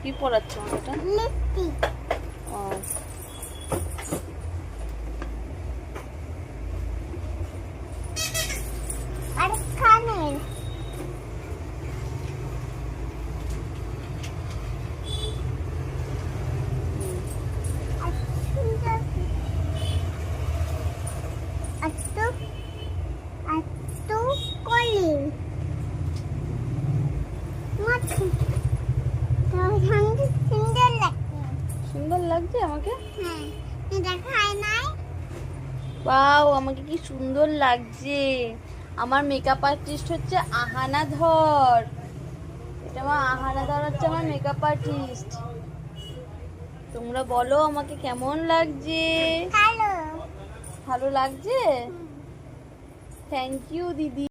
কি পড়াচ্ছ ওটা? ও আর কানের আর সুন্দর আতো কলি মাছি তো সুন্দর লাগছে। সুন্দর লাগছে আমাকে? হ্যাঁ, দেখায় নাই? ওয়াও, আমাকে কি সুন্দর লাগছে। আমার মেকআপ আর্টিস্ট হচ্ছে আহানা ধর। এটা আমার আহানা ধর হচ্ছে আমার মেকআপ আর্টিস্ট। তোমরা বলো আমাকে কেমন লাগছে? কালো ভালো লাগছে? থ্যাংক ইউ দিদি।